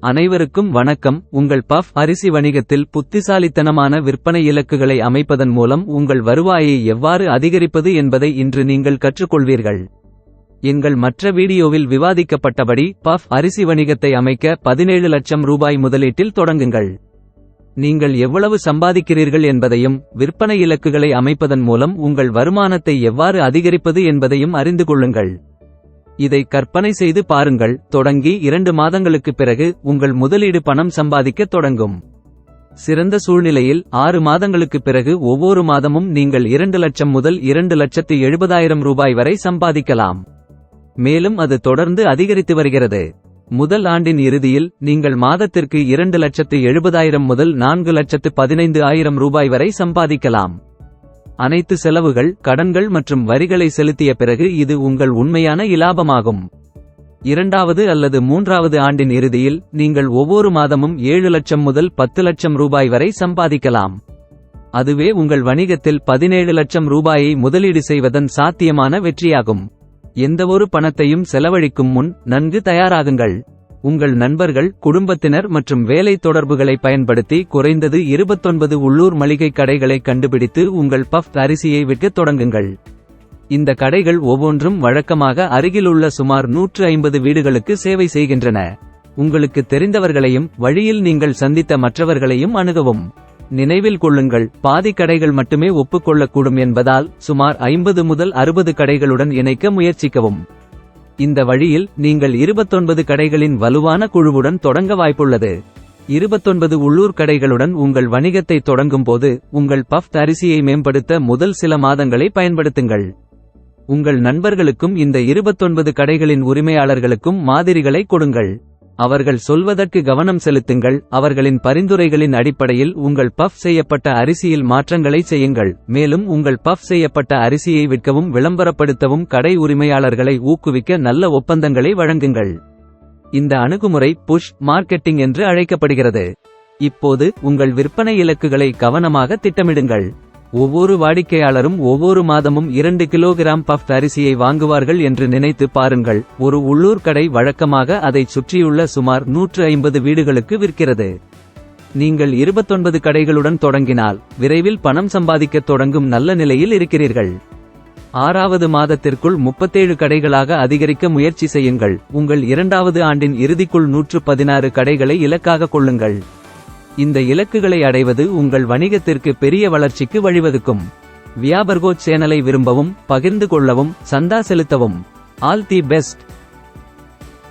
அனைவருக்கும் வணக்கம். உங்கள் பஃப் அரிசி வணிகத்தில் புத்திசாலித்தனமான விற்பனை இலக்குகளை அமைப்பதன் மூலம் உங்கள் வருவாயை எவ்வாறு அதிகரிப்பது என்பதை இன்று நீங்கள் கற்றுக்கொள்வீர்கள். எங்கள் மற்ற வீடியோவில் விவாதிக்கப்பட்டபடி பஃப் அரிசி வணிகத்தை அமைக்க 17 லட்சம் ரூபாய் முதலீட்டில் தொடங்குங்கள். நீங்கள் எவ்வளவு சம்பாதிக்கிறீர்கள் என்பதையும் விற்பனை இலக்குகளை அமைப்பதன் மூலம் உங்கள் வருமானத்தை எவ்வாறு அதிகரிப்பது என்பதையும் அறிந்து கொள்ளுங்கள். இதை கற்பனை செய்து பாருங்கள். தொடங்கி 2 மாதங்களுக்குப் பிறகு உங்கள் முதலீடு பணம் சம்பாதிக்கத் தொடங்கும். சிறந்த சூழ்நிலையில் 6 மாதங்களுக்குப் பிறகு ஒவ்வொரு மாதமும் நீங்கள் 2 லட்சம் முதல் 2,70,000 ரூபாய் வரை சம்பாதிக்கலாம். மேலும் அது தொடர்ந்து அதிகரித்து வருகிறது. முதல் ஆண்டின் இறுதியில் நீங்கள் மாதத்திற்கு 2,70,000 முதல் 4,15,000 ரூபாய் வரை சம்பாதிக்கலாம். அனைத்து செலவுகள், கடன்கள் மற்றும் வரிகளை செலுத்திய பிறகு இது உங்கள் உண்மையான இலாபமாகும். இரண்டாவது அல்லது மூன்றாவது ஆண்டின் இறுதியில் நீங்கள் ஒவ்வொரு மாதமும் 7 லட்சம் முதல் 10 லட்சம் ரூபாய் வரை சம்பாதிக்கலாம். அதுவே உங்கள் வணிகத்தில் 17 லட்சம் ரூபாயை முதலீடு செய்வதன் சாத்தியமான வெற்றியாகும். எந்தவொரு பணத்தையும் செலவழிக்கும் முன் நன்கு தயாராகுங்கள். உங்கள் நண்பர்கள், குடும்பத்தினர் மற்றும் வேலை தொடர்புகளை பயன்படுத்தி குறைந்தது 29 உள்ளூர் மளிகை கடைகளை கண்டுபிடித்து உங்கள் பஃப் அரிசியை விற்கத் தொடங்குங்கள். இந்த கடைகள் ஒவ்வொன்றும் வழக்கமாக அருகிலுள்ள சுமார் 150 வீடுகளுக்கு சேவை செய்கின்றன. உங்களுக்கு தெரிந்தவர்களையும் வழியில் நீங்கள் சந்தித்த மற்றவர்களையும் அணுகவும். நினைவில் கொள்ளுங்கள், பாதி கடைகள் மட்டுமே ஒப்புக்கொள்ளக்கூடும் என்பதால் சுமார் 50 முதல் 60 கடைகளுடன் இணைக்க முயற்சிக்கவும். இந்த வழியில் நீங்கள் 29 கடைகளின் வலுவான குழுவுடன் தொடங்க வாய்ப்புள்ளது. 29 உள்ளூர் கடைகளுடன் உங்கள் வணிகத்தை தொடங்கும் போது உங்கள் பஃப் அரிசியை மேம்படுத்த முதல் சில மாதங்களை பயன்படுத்துங்கள். உங்கள் நண்பர்களுக்கும் இந்த 29 கடைகளின் உரிமையாளர்களுக்கும் மாதிரிகளை கொடுங்கள். அவர்கள் சொல்வதற்கு கவனம் செலுத்துங்கள். அவர்களின் பரிந்துரைகளின் அடிப்படையில் உங்கள் பஃப் செய்யப்பட்ட அரிசியில் மாற்றங்களை செய்யுங்கள். மேலும் உங்கள் பஃப் செய்யப்பட்ட அரிசியை விற்கவும் விளம்பரப்படுத்தவும் கடை உரிமையாளர்களை ஊக்குவிக்க நல்ல ஒப்பந்தங்களை வழங்குங்கள். இந்த அணுகுமுறை புஷ் மார்க்கெட்டிங் என்று அழைக்கப்படுகிறது. இப்போது உங்கள் விற்பனை இலக்குகளை கவனமாக திட்டமிடுங்கள். ஒவ்வொரு வாடிக்கையாளரும் ஒவ்வொரு மாதமும் 2 கிலோகிராம் பஃப் அரிசியை வாங்குவார்கள் என்று நினைத்து பாருங்கள். ஒரு உள்ளூர் கடை வழக்கமாக அதைச் சுற்றியுள்ள சுமார் 150 வீடுகளுக்கு விற்கிறது. நீங்கள் 29 கடைகளுடன் தொடங்கினால் விரைவில் பணம் சம்பாதிக்கத் தொடங்கும் நல்ல நிலையில் இருக்கிறீர்கள். 6வது மாதத்திற்குள் 37 கடைகளாக அதிகரிக்க முயற்சி செய்யுங்கள். உங்கள் 2வது ஆண்டின் இறுதிக்குள் 116 கடைகளை இலக்காக கொள்ளுங்கள். இந்த இலக்குகளை அடைவது உங்கள் வணிகத்திற்கு பெரிய வளர்ச்சிக்கு வழிவகுக்கும். வியாபர்கோ சேனலை விரும்பவும், பகிர்ந்து கொள்ளவும், சந்தா செலுத்தவும். All the best.